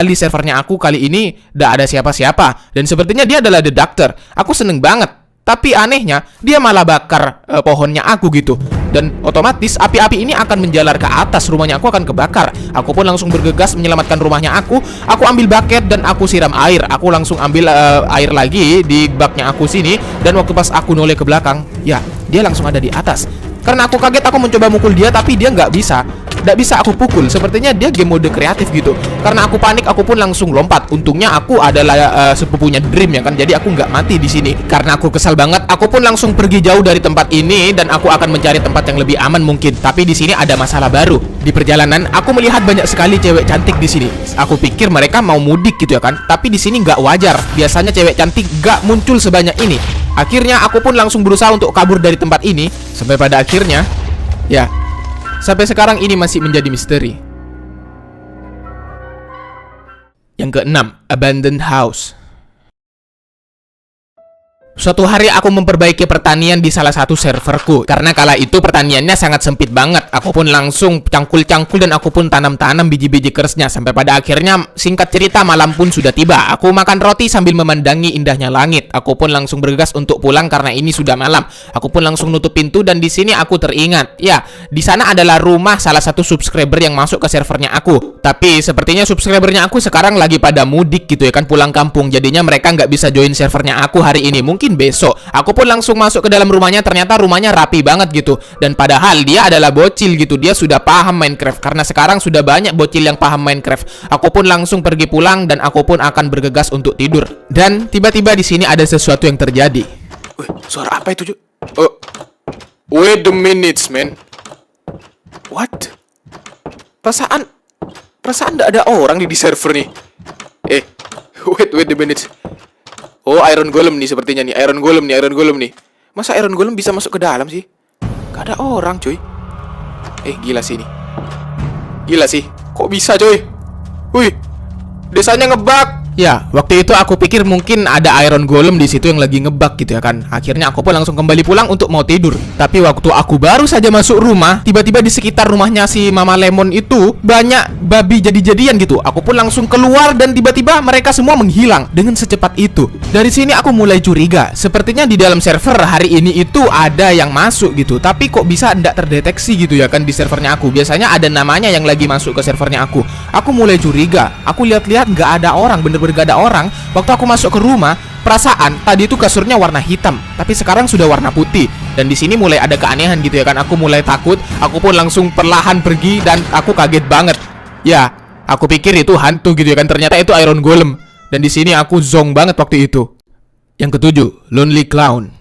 Di servernya aku kali ini gak ada siapa-siapa. Dan sepertinya dia adalah The Doctor. Aku seneng banget. Tapi anehnya, dia malah bakar pohonnya aku gitu. Dan otomatis api-api ini akan menjalar ke atas. Rumahnya aku akan kebakar. Aku pun langsung bergegas menyelamatkan rumahnya aku. Aku ambil bucket dan aku siram air. Aku langsung ambil air lagi di baknya aku sini. Dan waktu pas aku noleh ke belakang, ya, dia langsung ada di atas. Karena aku kaget, aku mencoba mukul dia, tapi dia nggak bisa. Nggak bisa aku pukul. Sepertinya dia game mode kreatif gitu. Karena aku panik, aku pun langsung lompat. Untungnya aku adalah sepupunya Dream ya kan. Jadi aku nggak mati di sini. Karena aku kesal banget, aku pun langsung pergi jauh dari tempat ini dan aku akan mencari tempat yang lebih aman mungkin. Tapi di sini ada masalah baru. Di perjalanan, aku melihat banyak sekali cewek cantik di sini. Aku pikir mereka mau mudik gitu ya kan. Tapi di sini nggak wajar. Biasanya cewek cantik nggak muncul sebanyak ini. Akhirnya aku pun langsung berusaha untuk kabur dari tempat ini. Sampai pada akhirnya, ya, sampai sekarang ini masih menjadi misteri. Yang keenam, Abandoned House. Suatu hari aku memperbaiki pertanian di salah satu serverku. Karena kala itu pertaniannya sangat sempit banget. Aku pun langsung cangkul-cangkul dan aku pun tanam-tanam biji-biji kersnya. Sampai pada akhirnya, singkat cerita, malam pun sudah tiba. Aku makan roti sambil memandangi indahnya langit. Aku pun langsung bergegas untuk pulang karena ini sudah malam. Aku pun langsung nutup pintu dan di sini aku teringat. Ya, di sana adalah rumah salah satu subscriber yang masuk ke servernya aku. Tapi sepertinya subscribernya aku sekarang lagi pada mudik gitu ya kan, pulang kampung. Jadinya mereka nggak bisa join servernya aku hari ini. Mungkin besok. Aku pun langsung masuk ke dalam rumahnya. Ternyata rumahnya rapi banget gitu. Dan padahal dia adalah bocil gitu. Dia sudah paham Minecraft. Karena sekarang sudah banyak bocil yang paham Minecraft. Aku pun langsung pergi pulang dan aku pun akan bergegas untuk tidur. Dan tiba-tiba di sini ada sesuatu yang terjadi. Wih, suara apa itu, Ju? Oh, wait a minute, man. What? Perasaan nggak ada orang di server nih. Wait a minute. Oh, Iron Golem nih sepertinya nih. Iron Golem nih. Masa Iron Golem bisa masuk ke dalam sih? Gak ada orang, cuy. Gila sih ini. Gila sih. Kok bisa, cuy? Wih, desanya ngebug. Ya, waktu itu aku pikir mungkin ada Iron Golem di situ yang lagi ngebug gitu ya kan. Akhirnya aku pun langsung kembali pulang untuk mau tidur. Tapi waktu aku baru saja masuk rumah, tiba-tiba di sekitar rumahnya si Mama Lemon itu banyak babi jadi-jadian gitu. Aku pun langsung keluar dan tiba-tiba mereka semua menghilang dengan secepat itu. Dari sini aku mulai curiga. Sepertinya di dalam server hari ini itu ada yang masuk gitu. Tapi kok bisa tidak terdeteksi gitu ya kan di servernya aku. Biasanya ada namanya yang lagi masuk ke servernya aku. Aku mulai curiga. Aku lihat-lihat nggak ada orang, bener-bener gak ada orang. Waktu aku masuk ke rumah, perasaan tadi itu kasurnya warna hitam, tapi sekarang sudah warna putih. Dan di sini mulai ada keanehan gitu ya kan. Aku mulai takut. Aku pun langsung perlahan pergi dan aku kaget banget. Ya, aku pikir itu hantu gitu ya kan. Ternyata itu Iron Golem. Dan di sini aku zonk banget waktu itu. Yang ketujuh, Lonely Clown.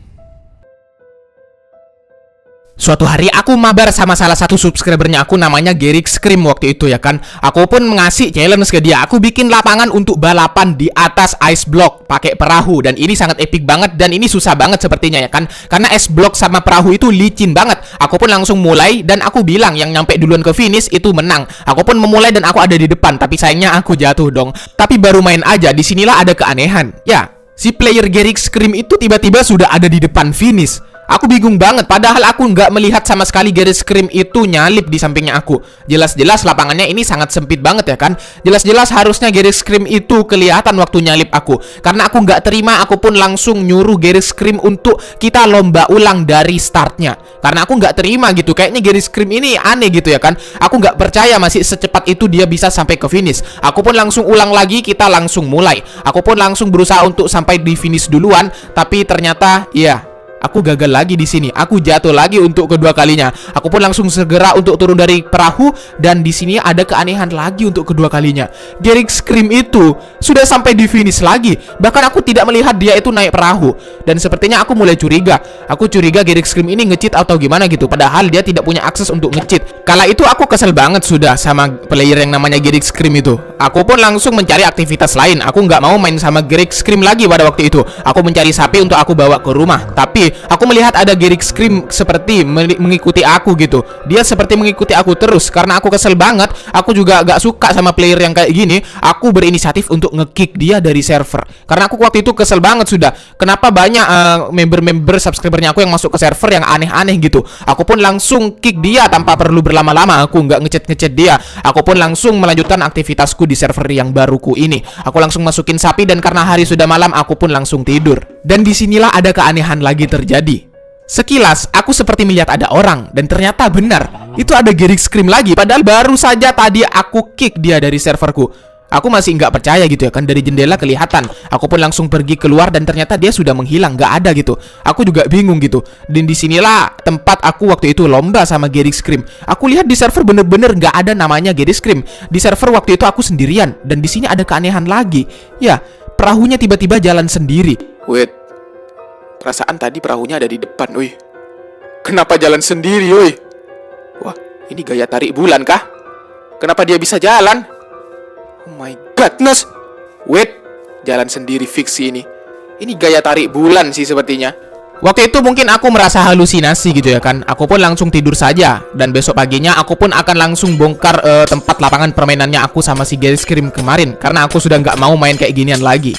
Suatu hari aku mabar sama salah satu subscribernya aku, namanya Gerik Scream waktu itu ya kan. Aku pun ngasih challenge ke dia. Aku bikin lapangan untuk balapan di atas ice block pakai perahu. Dan ini sangat epic banget dan ini susah banget sepertinya ya kan. Karena ice block sama perahu itu licin banget. Aku pun langsung mulai dan aku bilang yang nyampe duluan ke finish itu menang. Aku pun memulai dan aku ada di depan, tapi sayangnya aku jatuh dong. Tapi baru main aja, disinilah ada keanehan. Ya, si player Gerik Scream itu tiba-tiba sudah ada di depan finish. Aku bingung banget, padahal aku nggak melihat sama sekali Gerik Scream itu nyalip di sampingnya aku. Jelas-jelas lapangannya ini sangat sempit banget ya kan. Jelas-jelas harusnya Gerik Scream itu kelihatan waktu nyalip aku. Karena aku nggak terima, aku pun langsung nyuruh Gerik Scream untuk kita lomba ulang dari startnya. Karena aku nggak terima gitu, kayaknya Gerik Scream ini aneh gitu ya kan. Aku nggak percaya masih secepat itu dia bisa sampai ke finish. Aku pun langsung ulang lagi, kita langsung mulai. Aku pun langsung berusaha untuk sampai di finish duluan, tapi ternyata ya, aku gagal lagi di sini. Aku jatuh lagi untuk kedua kalinya. Aku pun langsung segera untuk turun dari perahu dan di sini ada keanehan lagi untuk kedua kalinya. Gerik Scream itu sudah sampai di finish lagi. Bahkan aku tidak melihat dia itu naik perahu. Dan sepertinya aku mulai curiga. Aku curiga Gerik Scream ini nge-cheat atau gimana gitu. Padahal dia tidak punya akses untuk nge-cheat. Kala itu aku kesel banget sudah sama player yang namanya Gerik Scream itu. Aku pun langsung mencari aktivitas lain. Aku nggak mau main sama Gerik Scream lagi pada waktu itu. Aku mencari sapi untuk aku bawa ke rumah. Tapi coy. Aku melihat ada Gerik Scream seperti mengikuti aku gitu. Dia seperti mengikuti aku terus. Karena aku kesel banget. Aku juga gak suka sama player yang kayak gini. Aku berinisiatif untuk nge-kick dia dari server. Karena aku waktu itu kesel banget sudah. Kenapa banyak member-member subscribernya aku yang masuk ke server yang aneh-aneh gitu. Aku pun langsung kick dia tanpa perlu berlama-lama. Aku nggak ngechat dia. Aku pun langsung melanjutkan aktivitasku di server yang baruku ini. Aku langsung masukin sapi dan karena hari sudah malam aku pun langsung tidur. Dan disinilah ada keanehan lagi terjadi. Sekilas aku seperti melihat ada orang dan ternyata benar. Itu ada Gerik Scream lagi. Padahal baru saja tadi aku kick dia dari serverku. Aku masih nggak percaya gitu ya kan, dari jendela kelihatan. Aku pun langsung pergi keluar dan ternyata dia sudah menghilang, nggak ada gitu. Aku juga bingung gitu. Dan disinilah tempat aku waktu itu lomba sama Gerik Scream. Aku lihat di server bener-bener nggak ada namanya Gerik Scream. Di server waktu itu aku sendirian dan di sini ada keanehan lagi. Ya, perahunya tiba-tiba jalan sendiri. Wait, perasaan tadi perahunya ada di depan, woi. Kenapa jalan sendiri, woi? Wah, ini gaya tarik bulan kah? Kenapa dia bisa jalan? Oh my godness. Wait, jalan sendiri fiksi ini. Ini gaya tarik bulan sih sepertinya. Waktu itu mungkin aku merasa halusinasi gitu ya kan. Aku pun langsung tidur saja. Dan besok paginya aku pun akan langsung bongkar tempat lapangan permainannya aku sama si Gerik Scream kemarin. Karena aku sudah nggak mau main kayak ginian lagi.